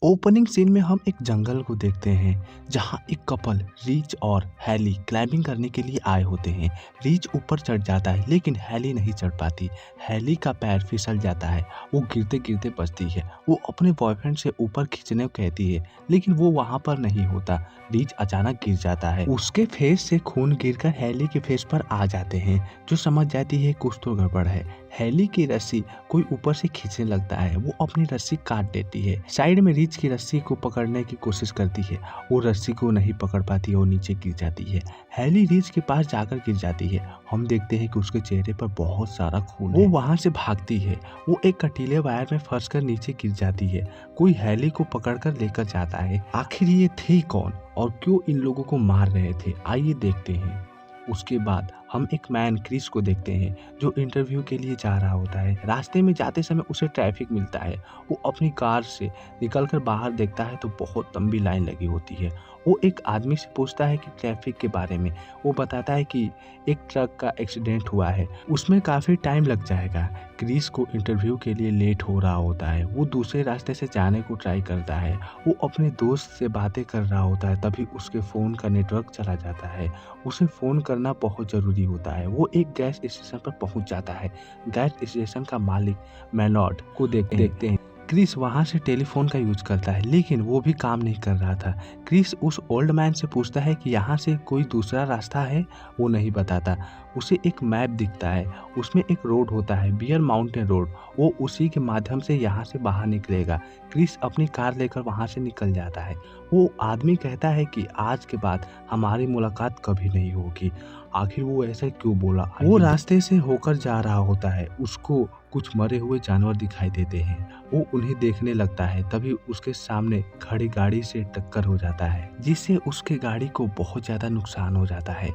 Opening scene में हम एक जंगल को देखते हैं जहां एक कपल रीच और हैली क्लाइंबिंग करने के लिए आए होते हैं। रीच ऊपर चढ़ जाता है लेकिन हैली नहीं चढ़ पाती। हैली का पैर फिसल जाता है, वो गिरते गिरते बचती है। वो अपने बॉयफ्रेंड से ऊपर खींचने को कहती है लेकिन वो वहां पर नहीं होता। रीच अचानक गिर जाता है, उसके फेस से खून गिरकर हैली के फेस पर आ जाते हैं, जो समझ जाती है कुछ तो गड़बड़ है। हैली की रस्सी कोई ऊपर से खींचने लगता है, वो अपनी रस्सी काट देती है। साइड में रीच की रस्सी को पकड़ने की कोशिश करती है, वो रस्सी को नहीं पकड़ पाती और नीचे गिर जाती है। हैली रीच के पास जाकर गिर जाती है। हम देखते हैं कि उसके चेहरे पर बहुत सारा खून है। वो वहां से भागती है, वो एक कटीले वायर में फंस कर नीचे गिर जाती है। कोई हैली को पकड़कर लेकर जाता है। आखिर ये थे कौन और क्यों इन लोगों को मार रहे थे, आइए देखते हैं। उसके बाद हम एक मैन क्रिस को देखते हैं जो इंटरव्यू के लिए जा रहा होता है। रास्ते में जाते समय उसे ट्रैफिक मिलता है। वो अपनी कार से निकलकर बाहर देखता है तो बहुत लंबी लाइन लगी होती है। वो एक आदमी से पूछता है कि ट्रैफिक के बारे में। वो बताता है कि एक ट्रक का एक्सीडेंट हुआ है, उसमें काफ़ी टाइम लग जाएगा। क्रिस को इंटरव्यू के लिए लेट हो रहा होता है। वो दूसरे रास्ते से जाने को ट्राई करता है। वो अपने दोस्त से बातें कर रहा होता है, तभी उसके फ़ोन का नेटवर्क चला जाता है। उसे फ़ोन करना बहुत ज़रूरी होता है। वो एक गैस स्टेशन पर पहुंच जाता है। गैस स्टेशन का मालिक मैनॉर्ड को देखते हैं। क्रिस वहां से टेलीफोन का यूज करता है लेकिन वो भी काम नहीं कर रहा था। क्रिस उस ओल्ड मैन से पूछता है कि यहाँ से कोई दूसरा रास्ता है, वो नहीं बताता। उसे एक मैप दिखता है, उसमें एक रोड होता है, बियर माउंटेन रोड। वो उसी के माध्यम से यहाँ से बाहर निकलेगा। क्रिस अपनी कार लेकर वहाँ से निकल जाता है। वो आदमी कहता है कि आज के बाद हमारी मुलाकात कभी नहीं होगी। आखिर वो ऐसा क्यों बोला? वो रास्ते से होकर जा रहा होता है, उसको कुछ मरे हुए जानवर दिखाई देते हैं। वो उन्हें देखने लगता है, तभी उसके सामने खड़ी गाड़ी से टक्कर हो जाता है, जिससे उसके गाड़ी को बहुत ज़्यादा नुकसान हो जाता है।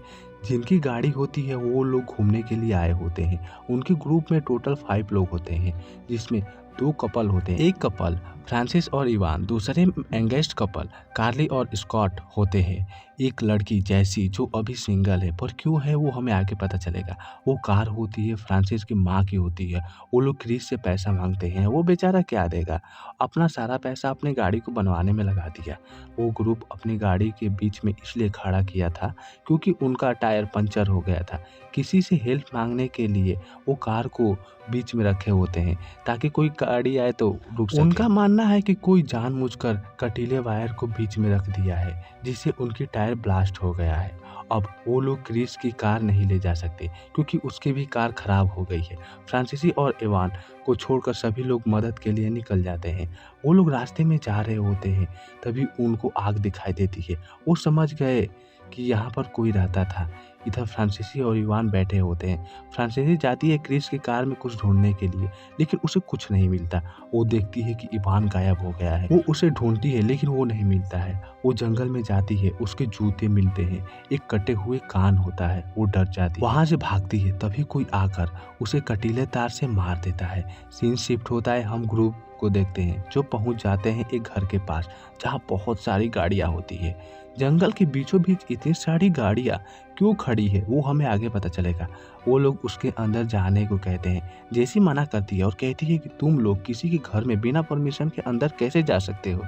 जिनकी गाड़ी होती है वो लोग घूमने के लिए आए होते हैं। उनके ग्रुप में टोटल 5 लोग होते हैं, जिसमें 2 कपल होते हैं। एक कपल फ्रांसिस और इवान, दूसरे एंगेज्ड कपल कार्ली और स्कॉट होते हैं। एक लड़की जैसी जो अभी सिंगल है, पर क्यों है वो हमें आगे पता चलेगा। वो कार होती है फ्रांसिस की माँ की होती है। वो लोग क्रिस से पैसा मांगते हैं, वो बेचारा क्या देगा, अपना सारा पैसा अपनी गाड़ी को बनवाने में लगा दिया। वो ग्रुप अपनी गाड़ी के बीच में इसलिए खड़ा किया था क्योंकि उनका टायर पंचर हो गया था। किसी से हेल्प मांगने के लिए वो कार को बीच में रखे होते हैं ताकि कोई गाड़ी आए तो रुक सके। उनका मानना है कि कोई जानबूझकर कटीले वायर को बीच में रख दिया है, जिससे उनकी टायर ब्लास्ट हो गया है। अब वो लोग क्रिस की कार नहीं ले जा सकते क्योंकि उसकी भी कार खराब हो गई है। फ्रांसीसी और इवान को छोड़कर सभी लोग मदद के लिए निकल जाते हैं। वो लोग रास्ते में जा रहे होते हैं, तभी उनको आग दिखाई देती है। वो समझ गए कि यहाँ पर कोई रहता था। इधर फ्रांसीसी और इवान बैठे होते हैं। फ्रांसीसी जाती है क्रिस की कार में कुछ ढूंढने के लिए, लेकिन उसे कुछ नहीं मिलता। वो देखती है कि इवान गायब हो गया है। वो उसे ढूंढती है लेकिन वो नहीं मिलता है। वो जंगल में जाती है, उसके जूते मिलते हैं, एक कटे हुए कान होता है। वो डर जाती है, वहां से भागती है, तभी कोई आकर उसे कटीले तार से मार देता है। सीन शिफ्ट होता है, हम ग्रुप को देखते हैं जो पहुंच जाते हैं एक घर के पास जहाँ बहुत सारी गाड़ियाँ होती है। जंगल के बीचों बीच इतनी सारी गाड़ियाँ क्यों खड़ी है वो हमें आगे पता चलेगा। वो लोग उसके अंदर जाने को कहते हैं। जेसी मना करती है और कहती है कि तुम लोग किसी के घर में बिना परमिशन के अंदर कैसे जा सकते हो,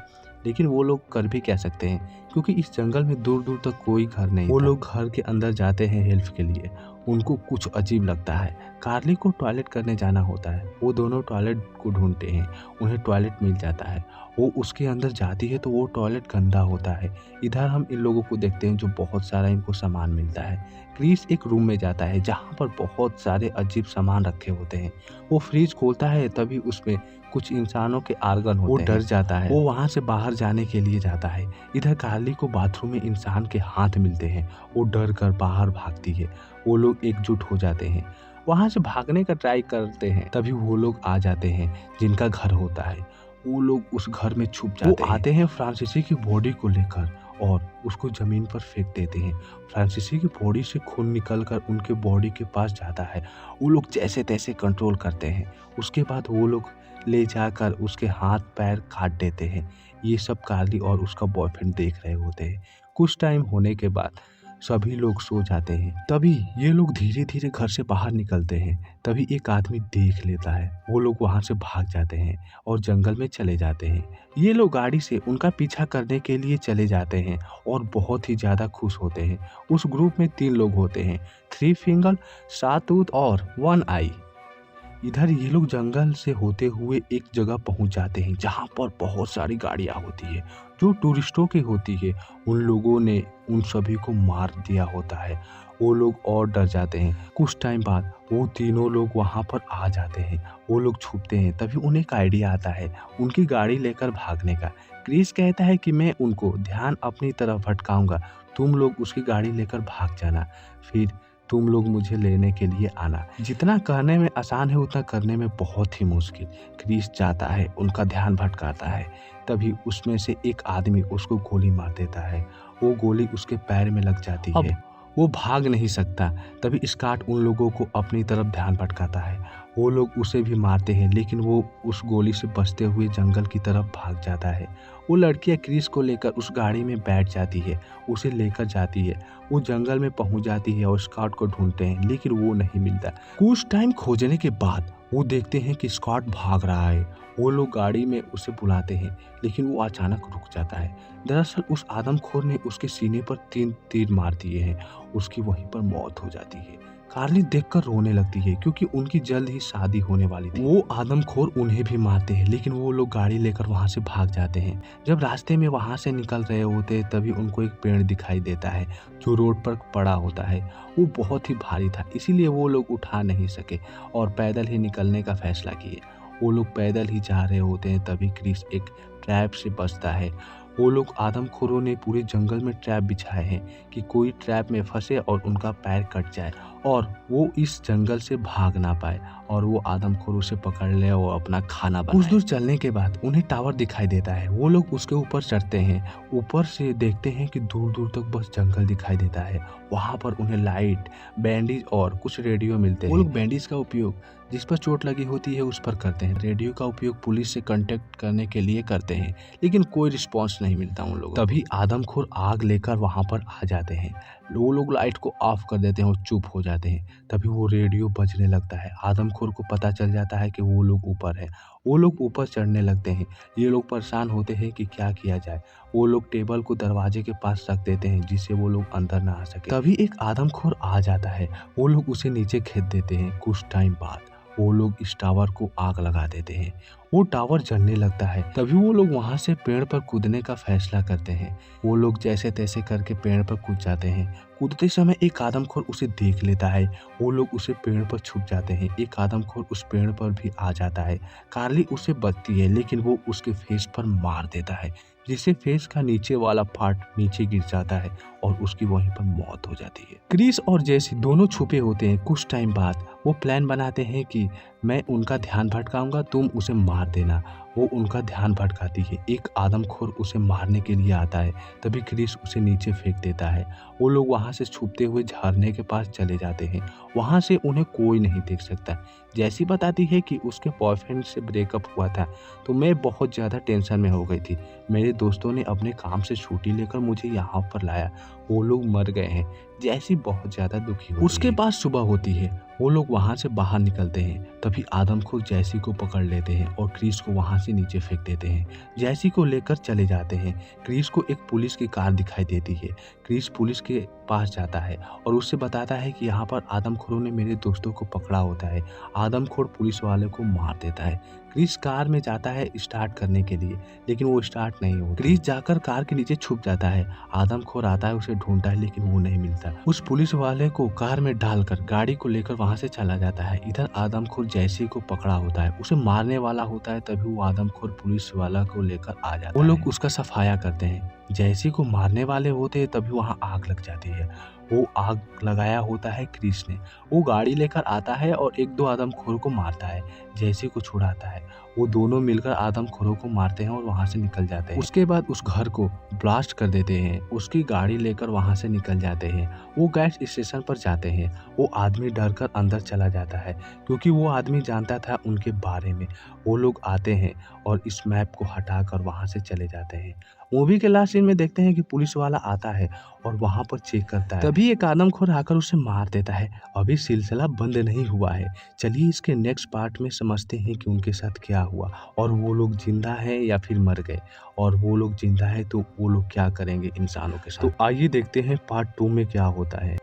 लेकिन वो लोग कर भी क्या सकते हैं क्योंकि इस जंगल में दूर दूर तक कोई घर नहीं। वो लोग घर के अंदर जाते हैं हेल्प के लिए। उनको कुछ अजीब लगता है। कार्ली को टॉयलेट करने जाना होता है। वो दोनों टॉयलेट को ढूंढते हैं, उन्हें टॉयलेट मिल जाता है। वो उसके अंदर जाती है तो वो टॉयलेट गंदा होता है। इधर हम इन लोगों को देखते हैं जो बहुत सारा इनको सामान मिलता है। क्रिस एक रूम में जाता है जहाँ पर बहुत सारे अजीब सामान रखे होते हैं। वो फ्रिज खोलता है, तभी उसमें कुछ इंसानों के आर्गन होते हैं। वो डर जाता है, वो वहाँ से बाहर जाने के लिए जाता है। इधर कार्ली को बाथरूम में इंसान के हाथ मिलते हैं। वो डर कर बाहर भागती है। वो लोग एकजुट हो जाते हैं, वहाँ से भागने का ट्राई करते हैं, तभी वो लोग आ जाते हैं जिनका घर होता है। वो लोग उस घर में छुप जाते हैं। वो आते हैं फ्रांसीसी की बॉडी को लेकर और उसको जमीन पर फेंक देते हैं। फ्रांसीसी की बॉडी से खून निकलकर उनके बॉडी के पास जाता है। वो लोग जैसे तैसे कंट्रोल करते हैं। उसके बाद वो लोग ले जाकर उसके हाथ पैर काट देते हैं। ये सब कार्ली और उसका बॉयफ्रेंड देख रहे होते हैं। कुछ टाइम होने के बाद सभी लोग सो जाते हैं। तभी ये लोग धीरे धीरे घर से बाहर निकलते हैं। तभी एक आदमी देख लेता है। वो लोग वहाँ से भाग जाते हैं और जंगल में चले जाते हैं। ये लोग गाड़ी से उनका पीछा करने के लिए चले जाते हैं और बहुत ही ज़्यादा खुश होते हैं। उस ग्रुप में 3 लोग होते हैं, 3 फिंगर, सातूत और 1 आई। इधर ये लोग जंगल से होते हुए एक जगह पहुंच जाते हैं जहां पर बहुत सारी गाड़ियां होती है जो टूरिस्टों की होती है। उन लोगों ने उन सभी को मार दिया होता है। वो लोग और डर जाते हैं। कुछ टाइम बाद वो तीनों लोग वहां पर आ जाते हैं। वो लोग छुपते हैं। तभी उन्हें एक आइडिया आता है उनकी गाड़ी लेकर भागने का। क्रिस कहता है कि मैं उनको ध्यान अपनी तरफ भटकाऊंगा, तुम लोग उसकी गाड़ी लेकर भाग जाना, फिर तुम लोग मुझे लेने के लिए आना। जितना कहने में आसान है उतना करने में बहुत ही मुश्किल। क्रिस जाता है, उनका ध्यान भटकाता है। तभी उसमें से एक आदमी उसको गोली मार देता है। वो गोली उसके पैर में लग जाती है। वो भाग नहीं सकता। तभी स्कॉट उन लोगों को अपनी तरफ ध्यान भटकाता है। वो लोग उसे भी मारते हैं लेकिन वो उस गोली से बचते हुए जंगल की तरफ भाग जाता है। वो लड़कियां क्रिस को लेकर उस गाड़ी में बैठ जाती है, उसे लेकर जाती है। वो जंगल में पहुंच जाती है और स्कॉट को ढूंढते हैं लेकिन वो नहीं मिलता। कुछ टाइम खोजने के बाद वो देखते हैं कि स्कॉट भाग रहा है। वो लोग गाड़ी में उसे बुलाते हैं लेकिन वो अचानक रुक जाता है। दरअसल उस आदमखोर ने उसके सीने पर 3 तीर मार दिए हैं। उसकी वहीं पर मौत हो जाती है। कार्ली देखकर रोने लगती है क्योंकि उनकी जल्द ही शादी होने वाली थी। वो आदमखोर उन्हें भी मारते हैं लेकिन वो लोग गाड़ी लेकर वहां से भाग जाते हैं। जब रास्ते में वहां से निकल रहे होते हैं तभी उनको एक पेड़ दिखाई देता है जो रोड पर पड़ा होता है। वो बहुत ही भारी था इसीलिए वो लोग उठा नहीं सके और पैदल ही निकलने का फैसला किए। वो लोग पैदल ही जा रहे होते हैं तभी क्रिस एक ट्रैप से बचता है। वो लोग आदमखोरों ने पूरे जंगल में ट्रैप बिछाए हैं कि कोई ट्रैप में फंसे और उनका पैर कट जाए और वो इस जंगल से भाग ना पाए और वो आदमखोरों से पकड़ ले और अपना खाना बनाए। कुछ दूर चलने के बाद उन्हें टावर दिखाई देता है। वो लोग उसके ऊपर चढ़ते हैं। ऊपर से देखते हैं कि दूर दूर तक बस जंगल दिखाई देता है। वहाँ पर उन्हें लाइट, बैंडेज और कुछ रेडियो मिलते हैं। वो लोग बैंडेज का उपयोग जिस पर चोट लगी होती है उस पर करते हैं। रेडियो का उपयोग पुलिस से कांटेक्ट करने के लिए करते हैं लेकिन कोई रिस्पॉन्स नहीं मिलता उन लोगों को। तभी आदमखोर आग लेकर वहां पर आ जाते हैं। वो लोग लाइट को ऑफ कर देते हैं और चुप हो जाते हैं। तभी वो रेडियो बजने लगता है। आदमखोर को पता चल जाता है कि वो लोग ऊपर है। वो लोग ऊपर चढ़ने लगते हैं। ये लोग परेशान होते हैं कि क्या किया जाए। वो लोग टेबल को दरवाजे के पास रख देते हैं जिससे वो लोग अंदर ना आ सके। तभी एक आदमखोर आ जाता है। वो लोग उसे नीचे खींच देते हैं। कुछ टाइम बाद वो लोग इस टावर को आग लगा देते हैं। वो टावर जलने लगता है। तभी वो लोग वहां से पेड़ पर कूदने का फैसला करते हैं। वो लोग जैसे तैसे करके पेड़ पर कूद जाते हैं। कूदते समय एक आदमखोर उसे देख लेता है। वो लोग उसे पेड़ पर छुप जाते हैं। एक आदमखोर उस पेड़ पर भी आ जाता है। कार्ली उसे बचती है लेकिन वो उसके फेस पर मार देता है जिससे फेस का नीचे वाला पार्ट नीचे गिर जाता है और उसकी वहीं पर मौत हो जाती है। क्रिस और जेसी दोनों छुपे होते हैं। कुछ टाइम बाद वो प्लान बनाते हैं कि मैं उनका ध्यान भटकाऊंगा, तुम उसे मार देना। वो उनका ध्यान भटकाती है। एक आदमखोर उसे मारने के लिए आता है। तभी क्रिस उसे नीचे फेंक देता है। वो लोग वहां से छुपते हुए झरने के पास चले जाते हैं। वहां से उन्हें कोई नहीं देख सकता। जैसी बताती है कि उसके बॉयफ्रेंड से ब्रेकअप हुआ था तो मैं बहुत ज़्यादा टेंशन में हो गई थी। मेरे दोस्तों ने अपने काम से छुट्टी लेकर मुझे यहाँ पर लाया। वो लोग मर गए हैं। जैसी बहुत ज़्यादा दुखी होती उसके बाद सुबह होती है। वो लोग वहाँ से बाहर निकलते हैं। तभी आदमखोर जैसी को पकड़ लेते हैं और क्रिस को वहाँ से नीचे फेंक देते हैं। जैसी को लेकर चले जाते हैं। क्रिस को एक पुलिस की कार दिखाई देती है। क्रिस पुलिस के पास जाता है और उससे बताता है कि यहाँ पर आदमखोरों ने मेरे दोस्तों को पकड़ा होता है। आदमखोर पुलिस वाले को मार देता है। क्रिस कार में जाता है स्टार्ट करने के लिए लेकिन वो स्टार्ट नहीं होता। क्रिस जाकर कार के नीचे छुप जाता है। आदमखोर आता है, उसे ढूंढता है लेकिन वो नहीं मिलता। उस पुलिस वाले को कार में डालकर गाड़ी को लेकर वहां से चला जाता है। इधर आदमखोर जैसी को पकड़ा होता है, उसे मारने वाला होता है। तभी वो आदमखोर पुलिस वाला को लेकर आ जाता है। वो लोग उसका सफाया करते हैं। जैसी को मारने वाले होते हैं तभी वहां आग लग जाती है। वो आग लगाया होता है क्रिस ने। वो गाड़ी लेकर आता है और 1-2 आदमखोर को मारता है जैसे को छुड़ाता है। वो दोनों मिलकर आदमखोरों को मारते हैं और वहाँ से निकल जाते हैं। उसके बाद उस घर को ब्लास्ट कर देते हैं, उसकी गाड़ी लेकर वहाँ से निकल जाते हैं। वो गैस स्टेशन पर जाते हैं। वो आदमी डर कर अंदर चला जाता है क्योंकि वो आदमी जानता था उनके बारे में। वो लोग आते हैं और इस मैप को हटाकर वहाँ से चले जाते हैं। मूवी के लास्ट सीन में देखते हैं कि पुलिस वाला आता है और वहाँ पर चेक करता है। तभी एक आदमखोर आकर उसे मार देता है। अभी सिलसिला बंद नहीं हुआ है। चलिए इसके नेक्स्ट पार्ट में समझते हैं कि उनके साथ क्या हुआ और वो लोग जिंदा हैं या फिर मर गए, और वो लोग जिंदा है तो वो लोग क्या करेंगे इंसानों के साथ। तो आइए देखते हैं पार्ट 2 में क्या होता है।